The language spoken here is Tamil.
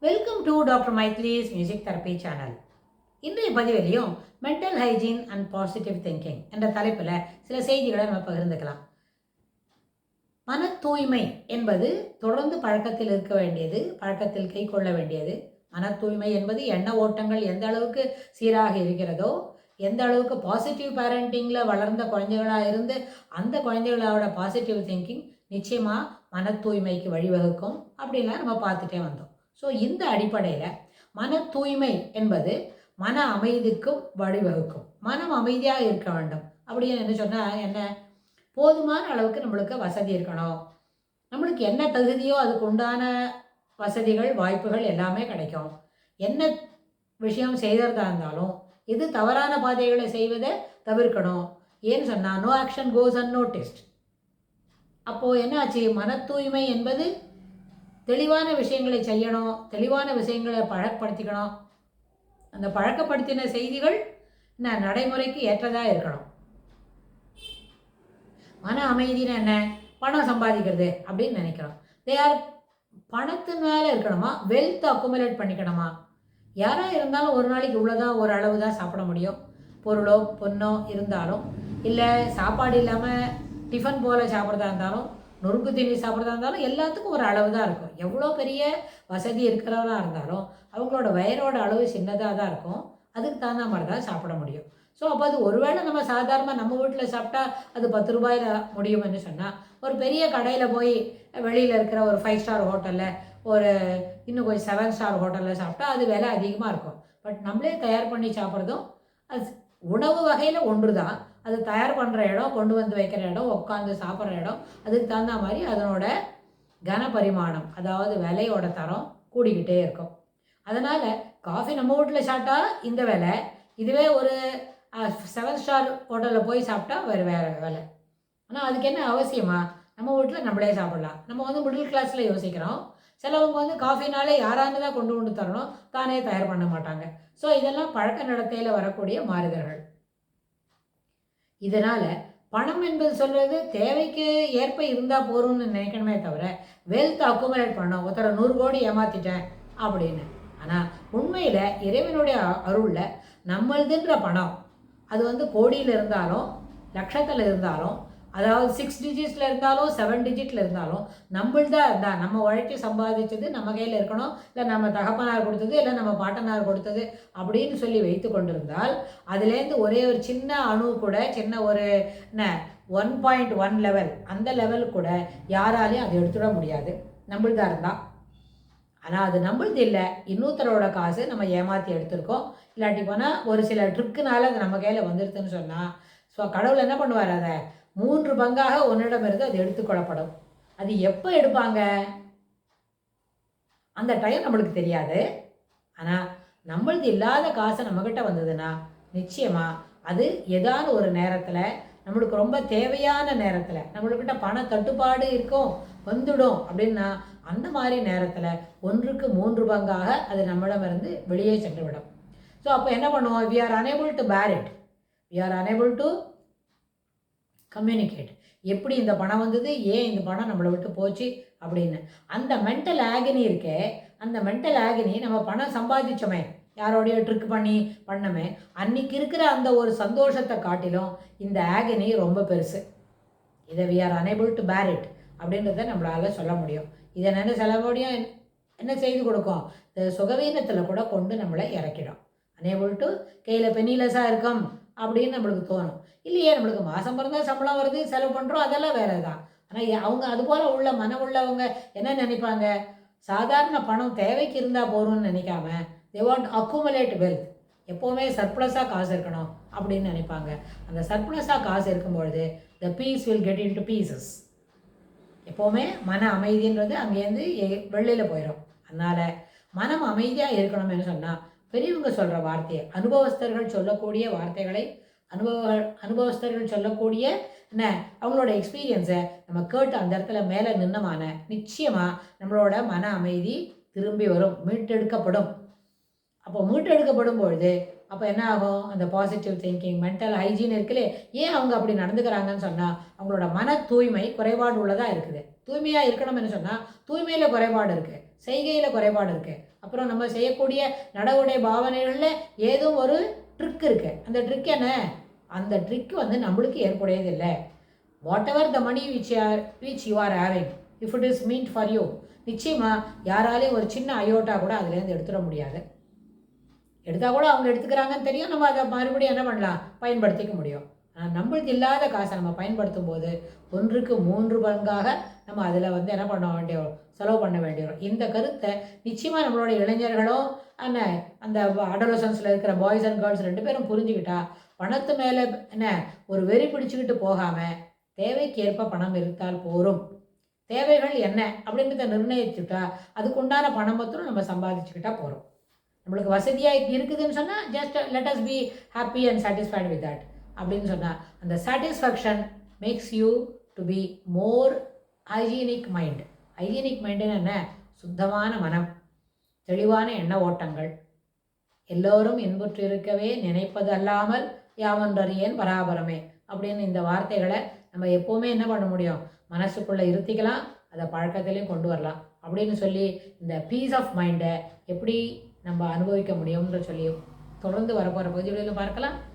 Welcome to doctor Maithili's music therapy channel. இன்றைய பதிவிலையும் mental hygiene and positive thinking என்ற தலைப்பில் சில செய்திகளை நம்ம பகிர்ந்துக்கலாம். மன தூய்மை என்பது தொடர்ந்து பழக்கத்தில் இருக்க வேண்டியது, பழக்கத்தில் கை கொள்ள வேண்டியது. மன தூய்மை என்பது எண்ண ஓட்டங்கள் எந்த அளவுக்கு சீராக இருக்கிறதோ, எந்த அளவுக்கு பாசிட்டிவ் பேரண்டிங்கில் வளர்ந்த குழந்தைகளாக இருந்து அந்த குழந்தைகளோட பாசிட்டிவ் திங்கிங் நிச்சயமாக மன தூய்மைக்கு வழிவகுக்கும் அப்படின்லாம் நம்ம பார்த்துட்டே வந்தோம். ஸோ இந்த அடிப்படையில் மன தூய்மை என்பது மன அமைதிக்கும் வழிவகுக்கும். மனம் அமைதியாக இருக்க வேண்டும் அப்படின்னு என்ன சொன்னால் என்ன, போதுமான அளவுக்கு நம்மளுக்கு வசதி இருக்கணும். நம்மளுக்கு என்ன தகுதியோ அதுக்கு உண்டான வசதிகள் வாய்ப்புகள் எல்லாமே கிடைக்கும். என்ன விஷயம் செய்கிறதா இருந்தாலும் இது தவறான பாதைகளை செய்வதை தவிர்க்கணும். ஏன்னு சொன்னால் நோ ஆக்ஷன் கோஸ் அன்னோட்டிஸ்ட். அப்போது என்ன ஆச்சு, மன தூய்மை என்பது தெளிவான விஷயங்களை செய்யணும், தெளிவான விஷயங்களை பழக்கப்படுத்திக்கணும். அந்த பழக்கப்படுத்தின செய்திகள் நடைமுறைக்கு ஏற்றதாக இருக்கணும். மன அமைதின்னு என்ன, பணம் சம்பாதிக்கிறது அப்படின்னு நினைக்கிறோம். பணத்து மேலே இருக்கணுமா, வெல்த் அக்குமுலேட் பண்ணிக்கணுமா? யாராக இருந்தாலும் ஒரு நாளைக்கு இவ்வளோதான், ஒரு அளவு தான் சாப்பிட முடியும். பொருளோ பொண்ணோ இருந்தாலும், இல்லை சாப்பாடு இல்லாமல் டிஃபன் போல் சாப்பிட்றதா இருந்தாலும், நொறுக்கு தீனி சாப்பிட்றதா இருந்தாலும் எல்லாத்துக்கும் ஒரு அளவு தான் இருக்கும். எவ்வளோ பெரிய வசதி இருக்கிறவராக இருந்தாலும் அவங்களோட வயரோட அளவு சின்னதாக தான் இருக்கும். அதுக்கு தகுந்த மாதிரி தான் சாப்பிட முடியும். ஸோ அப்போ அது ஒருவேளை நம்ம சாதாரணமாக நம்ம வீட்டில் சாப்பிட்டா அது 10 ரூபாயில் முடியும்னு சொன்னால், ஒரு பெரிய கடையில் போய் வெளியில் இருக்கிற ஒரு 5 ஸ்டார் ஹோட்டலில், ஒரு இன்னும் கொஞ்சம் 7 ஸ்டார் ஹோட்டலில் சாப்பிட்டா அது விலை அதிகமாக இருக்கும். பட் நம்மளே தயார் பண்ணி சாப்பிட்றதும் அது உணவு வகையில் ஒன்று தான். அது தயார் பண்ணுற இடம், கொண்டு வந்து வைக்கிற இடம், உட்காந்து சாப்பிட்ற இடம், அதுக்கு தகுந்த மாதிரி அதனோட கனபரிமாணம், அதாவது விலையோட தரம் கூடிக்கிட்டே இருக்கும். அதனால் காஃபி நம்ம வீட்டில் சாப்பிட்டா இந்த விலை, இதுவே ஒரு 7 ஸ்டார் ஹோட்டலில் போய் சாப்பிட்டா வேறு விலை. ஆனால் அதுக்கு என்ன அவசியமா, நம்ம வீட்டில் நம்மளே சாப்பிடலாம். நம்ம வந்து மிடில் கிளாஸில் யோசிக்கிறோம். சிலவங்க வந்து காஃபினாலே யாரானு தான் கொண்டு தரணும், தானே தயார் பண்ண மாட்டாங்க. ஸோ இதெல்லாம் பழக்க நடத்தையில் வரக்கூடிய மாறுதல்கள். இதனால் பணம் என்பது சொல்கிறது தேவைக்கு ஏற்ப இருந்தால் போகிறோம்னு நினைக்கணுமே தவிர, வெல்த் அக்குமுலேட் பண்ணோம், ஒருத்தரை 100 கோடி ஏமாற்றிட்டேன் அப்படின்னு. ஆனால் உண்மையில் இறைவனுடைய அருளில் நம்மளுதுன்ற பணம் அது வந்து கோடியில் இருந்தாலும் லட்சத்தில் இருந்தாலும், அதாவது 6 டிஜிட்ஸில் இருந்தாலும் 7 டிஜிட்டில் இருந்தாலும் நம்மள்தான் இருந்தால், நம்ம உழைச்சி சம்பாதிச்சது நம்ம கையில் இருக்கணும். இல்லை நம்ம தகப்பனார் கொடுத்தது, இல்லை நம்ம பாட்டனார் கொடுத்தது அப்படின்னு சொல்லி வைத்து கொண்டிருந்தால், அதுலேருந்து ஒரே ஒரு சின்ன அணு கூட, சின்ன ஒரு 1.1 லெவல், அந்த லெவல் கூட யாராலையும் அதை எடுத்துட முடியாது, நம்மள்தான் இருந்தால். ஆனால் அது நம்மளுது இல்லை, இன்னொருத்தரோட காசு நம்ம ஏமாற்றி எடுத்திருக்கோம். இல்லாட்டி போனால் ஒரு சில ட்ரிக்குனால அது நம்ம கையில் வந்துடுதுன்னு சொன்னால், ஸோ கடவுள் என்ன பண்ணுவார், அதை 3 பங்காக உன்னிடமிருந்து அது எடுத்துக்கொள்ளப்படும். அது எப்போ எடுப்பாங்க, அந்த டைம் நம்மளுக்கு தெரியாது. ஆனால் நம்மளது இல்லாத காசை நம்மக்கிட்ட வந்ததுன்னா நிச்சயமாக அது ஏதான ஒரு நேரத்தில், நம்மளுக்கு ரொம்ப தேவையான நேரத்தில், நம்மளுக்கிட்ட பண தட்டுப்பாடு இருக்கும் வந்துடும் அப்படின்னா, அந்த மாதிரி நேரத்தில் 1க்கு 3 பங்காக அது நம்மிடமிருந்து வெளியே சென்று விடும். ஸோ அப்போ என்ன பண்ணுவோம், we are unable to bear it, we are unable to communicate. எப்படி இந்த பணம் வந்தது, ஏன் இந்த பணம் நம்மளை விட்டு போச்சு அப்படின்னு அந்த மென்டல் ஆகனி இருக்கே, அந்த மென்டல் ஆகனி நம்ம பணம் சம்பாதிச்சோமே, யாரோடைய ட்ரிக் பண்ணமே, அன்னைக்கு இருக்கிற அந்த ஒரு சந்தோஷத்தை காட்டிலும் இந்த ஆகனி ரொம்ப பெருசு. இதை we are unable to bear it அப்படின்றத நம்மளால் சொல்ல முடியும். இதை நினை சில முடியும் என்ன செய்து கொடுக்கும், இந்த சுகவீனத்தில் கூட கொண்டு நம்மளை இறக்கிடும். unable to, கையில் பெனிலஸாக இருக்கும் அப்படின்னு நம்மளுக்கு தோணும். இல்லையே, நம்மளுக்கு மாதம் பிறந்தால் சம்பளம் வருது, செலவு பண்ணுறோம், அதெல்லாம் வேறு தான். ஆனால் அவங்க அதுபோல் உள்ள மனம் உள்ளவங்க என்ன நினைப்பாங்க, சாதாரண பணம் தேவைக்கு இருந்தால் போகிறோம்னு நினைக்காம they want accumulate wealth, எப்போவுமே சர்ப்ளஸாக காசு இருக்கணும் அப்படின்னு நினைப்பாங்க. அந்த சர்ப்ளஸாக காசு இருக்கும்பொழுது the peace will get into pieces. எப்போவுமே மன அமைதின்றது அங்கேருந்து வெளியில் போயிடும். அதனால் மனம் அமைதியாக இருக்கணும்னு சொன்னால் பெரியவங்க சொல்கிற வார்த்தையை, அனுபவஸ்தர்கள் சொல்லக்கூடிய வார்த்தைகளை, அனுபவஸ்தர்கள் சொல்லக்கூடிய அவங்களோட எக்ஸ்பீரியன்ஸை நம்ம கேட்டு அந்த இடத்துல மேலே நின்னமான நிச்சயமாக நம்மளோட மன அமைதி திரும்பி வரும், மீட்டெடுக்கப்படும். அப்போ மீட்டெடுக்கப்படும் பொழுது அப்போ என்ன ஆகும், அந்த பாசிட்டிவ் திங்கிங், மென்டல் ஹைஜீன் இருக்குல்லே, ஏன் அவங்க அப்படி நடந்துக்கிறாங்கன்னு சொன்னால் அவங்களோட மன தூய்மை குறைபாடு உள்ளதாக இருக்குது. தூய்மையாக இருக்கணும்னு சொன்னால் தூய்மையில் குறைபாடு இருக்குது. செய்கையில் குறைபாடு இருக்குது. அப்புறம் நம்ம செய்யக்கூடிய நடவுடை பாவனைகளில் ஏதோ ஒரு ட்ரிக் இருக்குது. அந்த ட்ரிக் என்ன? அந்த ட்ரிக் வந்து நம்மளுக்கு ஏற்புடையது இல்லை. Whatever the money which you are having, if it is meant for you, நிச்சயமாக யாராலையும் ஒரு சின்ன அயோட்டா கூட அதுலேருந்து எடுத்துட முடியாது. எடுத்தால் கூட அவங்க எடுத்துக்கிறாங்கன்னு தெரியும், நம்ம அதை மறுபடியும் என்ன பண்ணலாம், பயன்படுத்திக்க முடியும். ஆனால் நம்மளுக்கு இல்லாத காசை நம்ம பயன்படுத்தும் போது 1க்கு 3 பங்காக நம்ம அதில் வந்து என்ன பண்ண வேண்டிய, செலவு பண்ண வேண்டியது. இந்த கருத்தை நிச்சயமாக நம்மளோட இளைஞர்களும் அந்த அடோலசன்ஸில் இருக்கிற பாய்ஸ் அண்ட் கேர்ள்ஸ் 2 பேரும் புரிஞ்சுக்கிட்டா பணத்து மேலே என்ன ஒரு வெறி பிடிச்சிக்கிட்டு போகாமல் தேவைக்கு ஏற்ப பணம் இருந்தால் போரும். தேவைகள் என்ன அப்படின்றத நிர்ணயிச்சுட்டா அதுக்குண்டான பணம் மட்டும் நம்ம சம்பாதிச்சுக்கிட்டா போகிறோம். நம்மளுக்கு வசதியாக இருக்குதுன்னு சொன்னால் just let us be happy and satisfied with that அப்படின்னு சொன்னால் அந்த satisfaction makes you to be more hygienic mind. Hygienic மைண்டுன்னு என்ன? சுத்தமான மனம், தெளிவான எண்ண ஓட்டங்கள், எல்லோரும் இன்புற்று இருக்கவே நினைப்பது அல்லாமல் யாவன்றறியேன் பராபரமே அப்படின்னு இந்த வார்த்தைகளை நம்ம எப்போவுமே என்ன பண்ண முடியும், மனசுக்குள்ளே இருத்திக்கலாம், அதை பழக்கத்திலையும் கொண்டு வரலாம் அப்படின்னு சொல்லி இந்த பீஸ் ஆஃப் மைண்டை எப்படி நம்ம அனுபவிக்க முடியும்ன்ற சொல்லி தொடர்ந்து வரப்போகிற பகுதிகளில் பார்க்கலாம்.